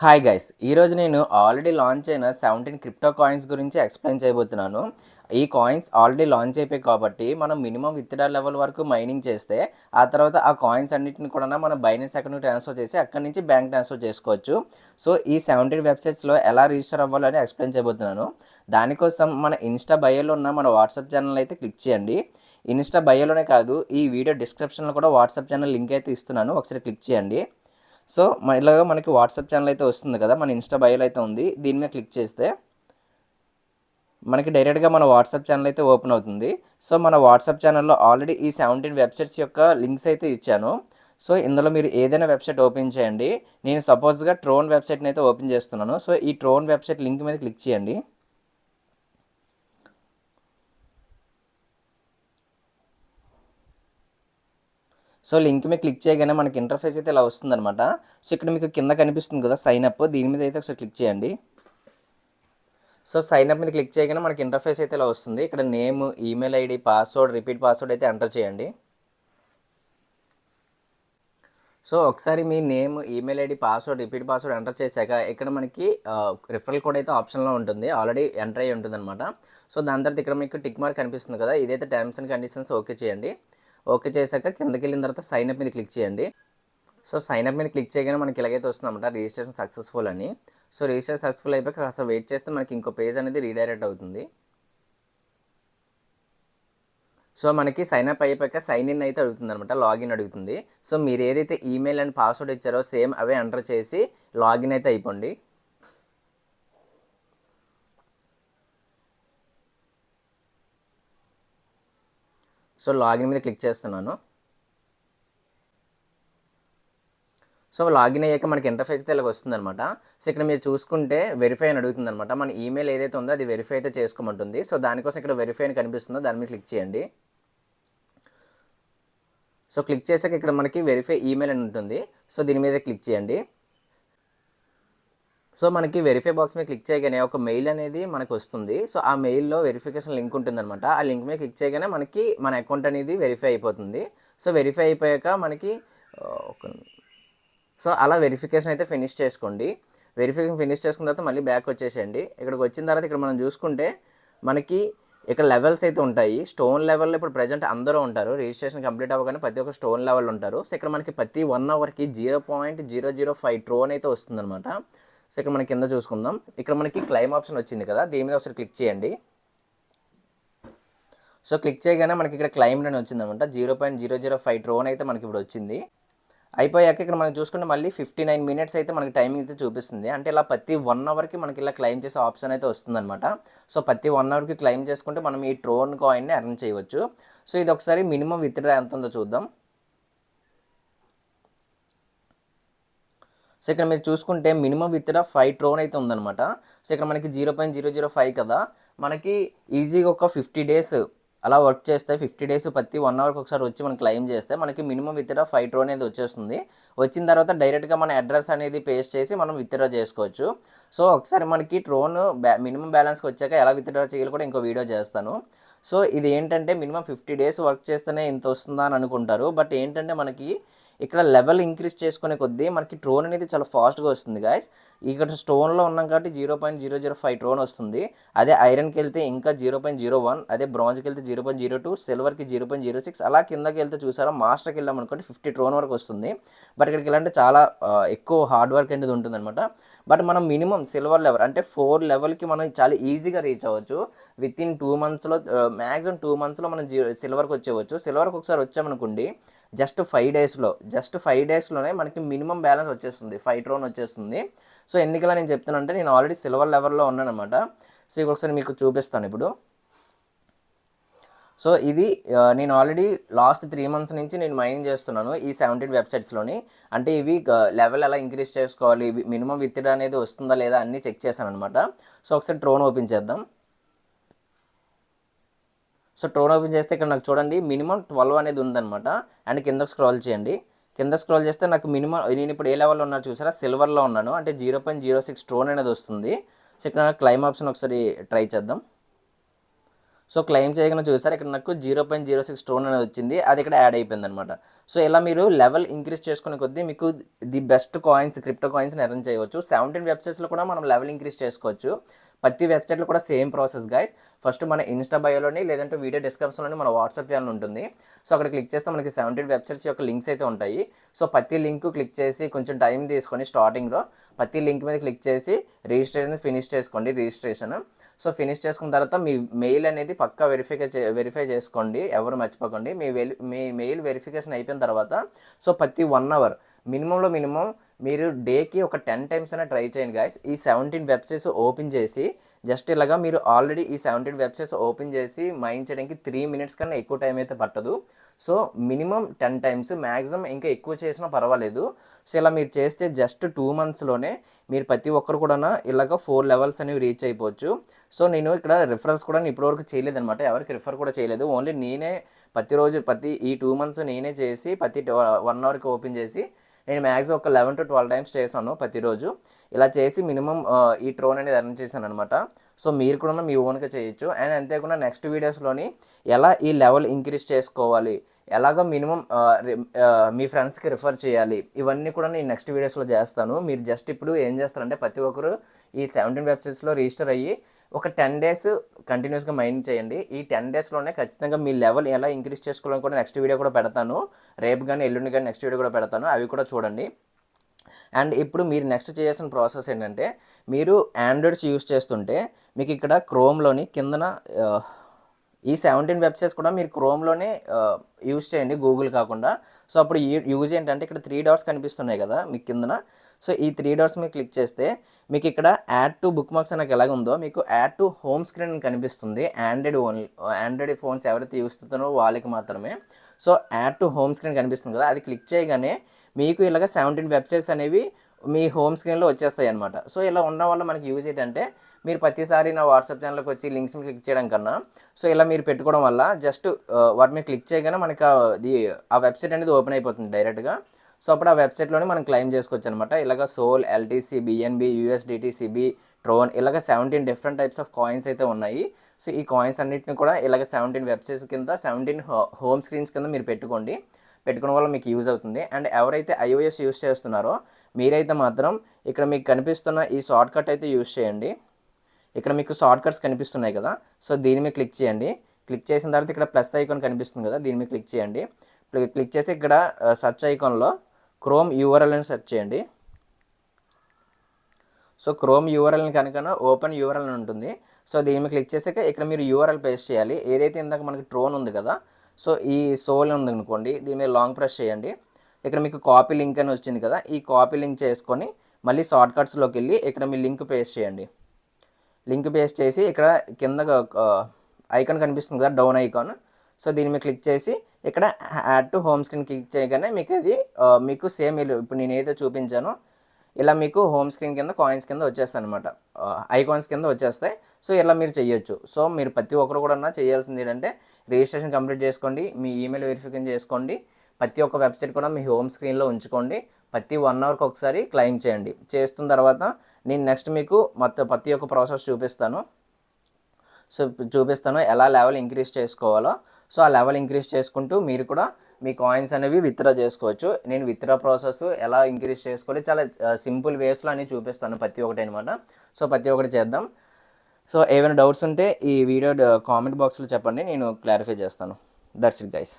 Hi guys, ఈరోజు నేను already launch అయిన 17 క్రిప్టో కాయిన్స్ గురించి ఎక్స్ప్లెయిన్ చేయబోతున్నాను. ఈ కాయిన్స్ ఆల్రెడీ లాంచ్ అయిపోయి కాబట్టి మనం మినిమం విత్డ్రా లెవెల్ వరకు మైనింగ్ చేస్తే ఆ తర్వాత ఆ కాయిన్స్ అన్నింటిని కూడా మనం బైనాన్స్ అకౌంట్కి ట్రాన్స్ఫర్ చేసి అక్కడి నుంచి బ్యాంక్ ట్రాన్స్ఫర్ చేసుకోవచ్చు. సో ఈ 17 వెబ్సైట్స్లో ఎలా రిజిస్టర్ అవ్వాలని ఎక్స్ప్లెయిన్ చేయబోతున్నాను. దానికోసం మన ఇన్స్టా బయోలో ఉన్న మన వాట్సాప్ ఛానల్ అయితే క్లిక్ చేయండి. ఇన్స్టా బయోలోనే కాదు, ఈ వీడియో డిస్క్రిప్షన్లో కూడా వాట్సాప్ ఛానల్ లింక్ అయితే ఇస్తున్నాను, ఒకసారి క్లిక్ చేయండి. సో ఇలాగా మనకి వాట్సాప్ ఛానల్ అయితే వస్తుంది కదా, మన ఇన్స్టా బయోలో అయితే ఉంది. దీని మీద క్లిక్ చేస్తే మనకి డైరెక్ట్గా మన వాట్సాప్ ఛానల్ అయితే ఓపెన్ అవుతుంది. సో మన వాట్సాప్ ఛానల్లో ఆల్రెడీ ఈ 17 వెబ్సైట్స్ యొక్క లింక్స్ అయితే ఇచ్చాను. సో ఇందులో మీరు ఏదైనా వెబ్సైట్ ఓపెన్ చేయండి. నేను సపోజ్గా ట్రోన్ వెబ్సైట్ని అయితే ఓపెన్ చేస్తున్నాను. సో ఈ ట్రోన్ వెబ్సైట్ లింక్ మీద క్లిక్ చేయండి. సో లింక్ మీద క్లిక్ చేయగానే మనకి ఇంటర్ఫేస్ అయితే ఇలా వస్తుందన్నమాట. సో ఇక్కడ మీకు కింద కనిపిస్తుంది కదా సైన్ అప్, దీని మీద అయితే ఒకసారి క్లిక్ చేయండి. సో సైన్ అప్ మీద క్లిక్ చేయగానే మనకి ఇంటర్ఫేస్ అయితే ఇలా వస్తుంది. ఇక్కడ name, email ID, password, repeat password అయితే ఎంటర్ చేయండి. సో ఒకసారి మీ name, email ID, password, repeat password enter చేశాక ఇక్కడ మనకి రిఫరల్ కోడ్ అయితే ఆప్షన్లో ఉంటుంది, ఆల్రెడీ ఎంటర్ అయ్యి ఉంటుంది అనమాట. సో దాని తర్వాత ఇక్కడ మీకు టిక్ మార్క్ కనిపిస్తుంది కదా, ఇదైతే టర్మ్స్ అండ్ కండిషన్స్ ఓకే చేయండి. ఓకే చేశాక కిందకి వెళ్ళిన తర్వాత సైన్ అప్ మీద క్లిక్ చేయండి. సో సైన్ అప్ మీద క్లిక్ చేయగానే మనకి ఇలాగైతే వస్తుందన్నమాట, రిజిస్ట్రేషన్ సక్సెస్ఫుల్ అని. సో రిజిస్ట్రేషన్ సక్సెస్ఫుల్ అయిపోయాక కాస్త వెయిట్ చేస్తే మనకి ఇంకో పేజ్ అనేది రీడైరెక్ట్ అవుతుంది. సో మనకి సైన్ అప్ అయిపోయాక సైన్ ఇన్ అయితే అడుగుతుంది అనమాట, లాగిన్ అడుగుతుంది. సో మీరు ఏదైతే ఈమెయిల్ అండ్ పాస్వర్డ్ ఇచ్చారో సేమ్ అవే ఎంటర్ చేసి లాగిన్ అయితే అయిపోండి. సో లాగిన్ మీద క్లిక్ చేస్తున్నాను. సో లాగిన్ అయ్యాక మనకి ఇంటర్ఫేస్ అయితే ఇలాగ వస్తుందన్నమాట. సో ఇక్కడ మీరు చూసుకుంటే వెరిఫై అని అడుగుతుంది అనమాట. మన ఈమెయిల్ ఏదైతే ఉందో అది వెరిఫై అయితే చేసుకోమంటుంది. సో దానికోసం ఇక్కడ వెరిఫై అని కనిపిస్తుందో దాని మీద క్లిక్ చేయండి. సో క్లిక్ చేశాక ఇక్కడ మనకి వెరిఫై ఈమెయిల్ అని ఉంటుంది. సో దీని మీద క్లిక్ చేయండి. సో మనకి వెరిఫై బాక్స్ మీద క్లిక్ చేయగానే ఒక మెయిల్ అనేది మనకు వస్తుంది. సో ఆ మెయిల్లో వెరిఫికేషన్ లింక్ ఉంటుందన్నమాట. ఆ లింక్ మీద క్లిక్ చేయగానే మనకి మన అకౌంట్ అనేది వెరిఫై అయిపోతుంది. సో వెరిఫై అయిపోయాక మనకి సో అలా వెరిఫికేషన్ అయితే ఫినిష్ చేసుకోండి. వెరిఫికేషన్ ఫినిష్ చేసుకున్న తర్వాత మళ్ళీ బ్యాక్ వచ్చేసేయండి. ఇక్కడికి వచ్చిన తర్వాత ఇక్కడ మనం చూసుకుంటే మనకి ఇక్కడ లెవెల్స్ అయితే ఉంటాయి. స్టోన్ లెవెల్లో ఇప్పుడు ప్రజెంట్ అందరూ ఉంటారు. రిజిస్ట్రేషన్ కంప్లీట్ అవ్వగానే ప్రతి ఒక్క స్టోన్ లెవెల్ ఉంటారు. సో ఇక్కడ మనకి ప్రతి 1 అవర్కి 0.005 ట్రోన్ అయితే వస్తుందన్నమాట. సో ఇక్కడ మనకి కింద చూసుకుందాం. ఇక్కడ మనకి క్లైమ్ ఆప్షన్ వచ్చింది కదా, దీని మీద ఒకసారి క్లిక్ చేయండి. సో క్లిక్ చేయగానే మనకి ఇక్కడ క్లైమ్ అని వచ్చిందన్నమాట. 0.005 ట్రోన్ అయితే మనకి ఇప్పుడు వచ్చింది. అయిపోయాక ఇక్కడ మనం చూసుకుంటే మళ్ళీ 59 మినిట్స్ అయితే మనకి టైమింగ్ అయితే చూపిస్తుంది. అంటే ఇలా ప్రతి 1 అవర్కి మనకి ఇలా క్లెయిమ్ చేసే ఆప్షన్ అయితే వస్తుందన్నమాట. సో ప్రతి 1 అవర్కి క్లెయిమ్ చేసుకుంటే మనం ఈ ట్రోన్ కాయిన్ని ఎర్న్ చేయవచ్చు. సో ఇది ఒకసారి మినిమం విత్డ్రా ఎంత ఉందో చూద్దాం. సో ఇక్కడ మీరు చూసుకుంటే మినిమం విత్డ్రా 5 ట్రోన్ అయితే ఉందన్నమాట. సో ఇక్కడ మనకి 0.005 కదా, మనకి ఈజీగా ఒక 50 డేస్ అలా వర్క్ చేస్తే 50 డేస్ ప్రతి 1 అవర్కి ఒకసారి వచ్చి మనం క్లెయిమ్ చేస్తే మనకి మినిమం విత్డ్రా 5 ట్రో అనేది వచ్చేస్తుంది. వచ్చిన తర్వాత డైరెక్ట్గా మన అడ్రస్ అనేది పేస్ట్ చేసి మనం విత్డ్రా చేసుకోవచ్చు. సో ఒకసారి మనకి ట్రోన్ మినిమం బ్యాలెన్స్కి వచ్చాక ఎలా విత్డ్రా చేయాలి కూడా ఇంకో వీడియో చేస్తాను. సో ఇది ఏంటంటే మినిమం 50 డేస్ వర్క్ చేస్తేనే ఇంత వస్తుందా అని అనుకుంటారు. బట్ ఏంటంటే మనకి ఇక్కడ లెవెల్ ఇంక్రీజ్ చేసుకునే కొద్దీ మనకి ట్రోన్ అనేది చాలా ఫాస్ట్గా వస్తుంది గాయస్. ఇక్కడ స్టోన్లో ఉన్నాం కాబట్టి 0.005 ట్రోన్ వస్తుంది. అదే ఐరన్కి వెళ్తే ఇంకా 0.01, అదే బ్రాంజ్కి వెళ్తే 0.02, సిల్వర్కి 0.06, అలా కిందకి వెళ్తే చూసారా మాస్టర్కి వెళ్ళాం అనుకోండి 50 ట్రోన్ వరకు వస్తుంది. బట్ ఇక్కడికి వెళ్ళాలంటే చాలా ఎక్కువ హార్డ్ వర్క్ అనేది ఉంటుందన్నమాట. బట్ మనం మినిమం సిల్వర్ లెవెల్ అంటే 4 లెవెల్కి మనం చాలా ఈజీగా రీచ్ అవ్వచ్చు. విత్ ఇన్ 2 మంత్స్లో, మ్యాక్సిమం 2 మంత్స్లో మనం సిల్వర్కి వచ్చేవచ్చు. సిల్వర్కి ఒకసారి వచ్చామనుకోండి జస్ట్ 5 డేస్లోనే మనకి మినిమం బ్యాలెన్స్ వచ్చేస్తుంది, 5 ట్రోన్ వచ్చేస్తుంది. సో ఎందుకలా నేను చెప్తానంటే నేను ఆల్రెడీ సిల్వర్ లెవెల్లో ఉన్నాను అనమాట. సో ఇక ఒకసారి మీకు చూపిస్తాను ఇప్పుడు. సో ఇది నేను ఆల్రెడీ లాస్ట్ 3 మంత్స్ నుంచి నేను మైనింగ్ చేస్తున్నాను ఈ 17 వెబ్సైట్స్లోని. అంటే ఇవి లెవెల్ ఎలా ఇంక్రీజ్ చేసుకోవాలి, మినిమం విత్డ్రా అనేది వస్తుందా లేదా అన్నీ చెక్ చేశాను అనమాట. సో ఒకసారి ట్రోన్ ఓపెన్ చేద్దాం. సో ట్రోన్ ఓపెన్ చేస్తే ఇక్కడ నాకు చూడండి మినిమం 12 అనేది ఉందన్నమాట. అండ్ కిందకు స్క్రోల్ చేయండి. కింద స్క్రోల్ చేస్తే నాకు మినిమం, నేను ఇప్పుడు ఏ లెవెల్లో ఉన్నా చూసారా, సిల్వర్లో ఉన్నాను. అంటే 0.06 ట్రోన్ అనేది వస్తుంది. సో ఇక్కడ క్లైమ్ ఆప్షన్ ఒకసారి ట్రై చేద్దాం. సో క్లెయిమ్ చేయగానే చూసారు ఇక్కడ నాకు 0.06 ట్రోన్ అనేది వచ్చింది, అది ఇక్కడ యాడ్ అయిపోయింది అనమాట. సో ఇలా మీరు లెవెల్ ఇంక్రీజ్ చేసుకునే కొద్దీ మీకు ది బెస్ట్ కాయిన్స్, క్రిప్టో కాయిన్స్ని ఎర్న్ చేయవచ్చు. 17 వెబ్సైట్స్లో కూడా మనం లెవెల్ ఇంక్రీజ్ చేసుకోవచ్చు. ప్రతి వెబ్సైట్లో కూడా సేమ్ ప్రాసెస్ గైస్. ఫస్ట్ మన ఇన్స్టా బయోలోని లేదంటే వీడియో డిస్క్రిప్షన్లోని మన వాట్సాప్ ఛానల్ ఉంటుంది. సో అక్కడ క్లిక్ చేస్తే మనకి 17 వెబ్సైట్స్ యొక్క లింక్స్ అయితే ఉంటాయి. సో ప్రతి లింక్ క్లిక్ చేసి కొంచెం టైం తీసుకొని స్టార్టింగ్లో ప్రతి లింక్ మీద క్లిక్ చేసి రిజిస్ట్రేషన్ ఫినిష్ చేసుకోండి. రిజిస్ట్రేషన్ సో ఫినిష్ చేసుకున్న తర్వాత మీ మెయిల్ అనేది పక్కా వెరిఫై చేసుకోండి, ఎవరు మర్చిపోకండి. మీ మెయిల్ వెరిఫికేషన్ అయిపోయిన తర్వాత సో ప్రతి 1 అవర్ మినిమం మీరు డేకి ఒక 10 టైమ్స్ అయినా ట్రై చేయండి గాయస్. ఈ 17 వెబ్సైట్స్ ఓపెన్ చేసి జస్ట్ ఇలాగా మీరు ఆల్రెడీ ఈ 17 వెబ్సైట్స్ ఓపెన్ చేసి మైండ్ చేయడానికి 3 మినిట్స్ కన్నా ఎక్కువ టైం అయితే పట్టదు. సో మినిమం 10 టైమ్స్, మ్యాక్సిమం ఇంకా ఎక్కువ చేసినా పర్వాలేదు. సో ఇలా మీరు చేస్తే జస్ట్ 2 మంత్స్లోనే మీరు ప్రతి ఒక్కరు కూడా ఇలాగ 4 లెవెల్స్ అనేవి రీచ్ అయిపోవచ్చు. సో నేను ఇక్కడ రిఫరల్స్ కూడా ఇప్పటివరకు చేయలేదన్నమాట, ఎవరికి రిఫర్ కూడా చేయలేదు. ఓన్లీ నేనే ప్రతిరోజు ఈ 2 మంత్స్ నేనే చేసి ప్రతి 1 అవర్కి ఓపెన్ చేసి నేను మ్యాక్సిమం ఒక 11 to 12 టైమ్స్ చేశాను ప్రతిరోజు. ఇలా చేసి మినిమం ఈ ట్రోన్ అనేది ఎర్న్ చేశాను అనమాట. సో మీరు కూడా మీ ఓన్గా చేయొచ్చు. అండ్ అంతేకాకుండా నెక్స్ట్ వీడియోస్లోని ఎలా ఈ లెవెల్ ఇంక్రీజ్ చేసుకోవాలి, ఎలాగో మినిమం మీ ఫ్రెండ్స్కి రిఫర్ చేయాలి, ఇవన్నీ కూడా నేను నెక్స్ట్ వీడియోస్లో చేస్తాను. మీరు జస్ట్ ఇప్పుడు ఏం చేస్తారంటే ప్రతి ఒక్కరు ఈ 17 వెబ్సైట్స్లో రిజిస్టర్ అయ్యి ఒక 10 డేస్ కంటిన్యూస్గా మైండ్ చేయండి. ఈ 10 డేస్లోనే ఖచ్చితంగా మీ లెవెల్ ఎలా ఇంక్రీజ్ చేసుకోవాలని కూడా నెక్స్ట్ వీడియో కూడా పెడతాను. రేపు కానీ ఎల్లుండి కానీ నెక్స్ట్ వీడియో కూడా పెడతాను, అవి కూడా చూడండి. అండ్ ఇప్పుడు మీరు నెక్స్ట్ చేయాల్సిన ప్రాసెస్ ఏంటంటే, మీరు ఆండ్రాయిడ్స్ యూస్ చేస్తుంటే మీకు ఇక్కడ క్రోమ్లోని కిందన ఈ 17 వెబ్సైట్స్ కూడా మీరు క్రోమ్లోనే యూజ్ చేయండి, గూగుల్ కాకుండా. సో అప్పుడు యూజ్ ఏంటంటే ఇక్కడ 3 డాట్స్ కనిపిస్తున్నాయి కదా మీకు కిందన. సో ఈ 3 డాట్స్ మీరు క్లిక్ చేస్తే మీకు ఇక్కడ యాడ్ టు బుక్ మార్క్స్ అనేది ఎలాగ ఉందో మీకు యాడ్ టు హోమ్ స్క్రీన్ అని కనిపిస్తుంది. ఆండ్రాయిడ్ ఫోన్స్ ఎవరైతే యూస్ చేస్తున్నారో వాళ్ళకి మాత్రమే. So add to home screen కనిపిస్తుంది కదా, అది క్లిక్ చేయగానే మీకు ఇలాగ 17 వెబ్సైట్స్ అనేవి మీ హోమ్ స్క్రీన్లో వచ్చేస్తాయి అనమాట. సో ఇలా ఉండడం వల్ల మనకి యూజ్ ఏంటంటే, మీరు ప్రతిసారి నా వాట్సాప్ ఛానల్కి వచ్చి లింక్స్ని క్లిక్ చేయడం కన్నా సో ఇలా మీరు పెట్టుకోవడం వల్ల జస్ట్ వాటి మీద క్లిక్ చేయగానే మనకి ఆ వెబ్సైట్ అనేది ఓపెన్ అయిపోతుంది డైరెక్ట్గా. సో అప్పుడు ఆ వెబ్సైట్లోనే మనం క్లెయిమ్ చేసుకోవచ్చు అనమాట. ఇలాగ SOL, LTC, BNB, USDT, CB, Tron, ఇలాగ 17 డిఫరెంట్ టైప్స్ ఆఫ్ కాయిన్స్ అయితే ఉన్నాయి. సో ఈ కాయిన్స్ అన్నింటిని కూడా ఇలాగ 17 వెబ్సైట్స్ కింద 17 హోమ్ స్క్రీన్స్ కింద మీరు పెట్టుకోవడం వల్ల మీకు యూజ్ అవుతుంది. అండ్ ఎవరైతే ఐఓఎస్ యూస్ చేస్తున్నారో మీరైతే మాత్రం ఇక్కడ మీకు కనిపిస్తున్న ఈ షార్ట్ కట్ అయితే యూజ్ చేయండి. ఇక్కడ మీకు షార్ట్ కట్స్ కనిపిస్తున్నాయి కదా, సో దీని మీద క్లిక్ చేయండి. క్లిక్ చేసిన తర్వాత ఇక్కడ ప్లస్ ఐకాన్ కనిపిస్తుంది కదా, దీని మీద క్లిక్ చేయండి. క్లిక్ చేసి ఇక్కడ సెర్చ్ ఐకాన్లో క్రోమ్ యూఆర్ఎల్ అని సెర్చ్ చేయండి. సో క్రోమ్ యూఆర్ఎల్ని కనుక ఓపెన్ యూఆర్ఎల్ అని ఉంటుంది. సో దీని మీద క్లిక్ చేసాక ఇక్కడ మీరు యూఆర్ఎల్ పేస్ట్ చేయాలి. ఏదైతే ఇందాక మనకి ట్రోన్ ఉంది కదా, సో ఈ సోల్ ఉంది అనుకోండి, దీని మీద లాంగ్ ప్రెస్ చేయండి. ఇక్కడ మీకు కాపీ లింక్ అని వచ్చింది కదా, ఈ కాపీ లింక్ చేసుకొని మళ్ళీ షార్ట్ కట్స్లోకి వెళ్ళి ఇక్కడ మీ లింక్ పేస్ట్ చేయండి. లింక్ పేస్ట్ చేసి ఇక్కడ కింద ఐకాన్ కనిపిస్తుంది కదా, డౌన్ ఐకాన్. సో దీని మీద క్లిక్ చేసి ఇక్కడ add to home screen click చేయగానే మీకు అది మీకు సేమ్ ఇప్పుడు నేను ఏదైతే చూపించానో ఇలా మీకు హోమ్ స్క్రీన్ కింద కాయిన్స్ కింద వచ్చేస్తాయి అనమాట, ఐకాన్స్ కింద వచ్చేస్తాయి. సో ఇలా మీరు చేయొచ్చు. సో మీరు ప్రతి ఒక్కరు కూడా చేయాల్సింది ఏంటంటే రిజిస్ట్రేషన్ కంప్లీట్ చేసుకోండి, మీ ఈమెయిల్ వెరిఫికేషన్ చేసుకోండి, ప్రతి ఒక్క వెబ్సైట్ కూడా మీ హోమ్ స్క్రీన్లో ఉంచుకోండి, ప్రతి 1 అవర్కి ఒకసారి క్లెయిమ్ చేయండి. చేస్తున్న తర్వాత నేను నెక్స్ట్ మీకు ప్రతి ఒక్క ప్రాసెస్ చూపిస్తాను. సో చూపిస్తాను ఎలా లెవెల్ ఇంక్రీజ్ చేసుకోవాలో. సో ఆ లెవెల్ ఇంక్రీజ్ చేసుకుంటూ మీరు కూడా మీ కాయిన్స్ అనేవి విత్డ్రా చేసుకోవచ్చు. నేను విత్డ్రా ప్రాసెస్ ఎలా ఇంక్రీజ్ చేసుకోవాలి చాలా సింపుల్ వేస్లో అని చూపిస్తాను ప్రతి ఒక్కటి అనమాట. సో ప్రతి ఒక్కటి చేద్దాం. సో ఏమైనా డౌట్స్ ఉంటే ఈ వీడియో కామెంట్ బాక్స్లో చెప్పండి, నేను క్లారిఫై చేస్తాను. That's it guys.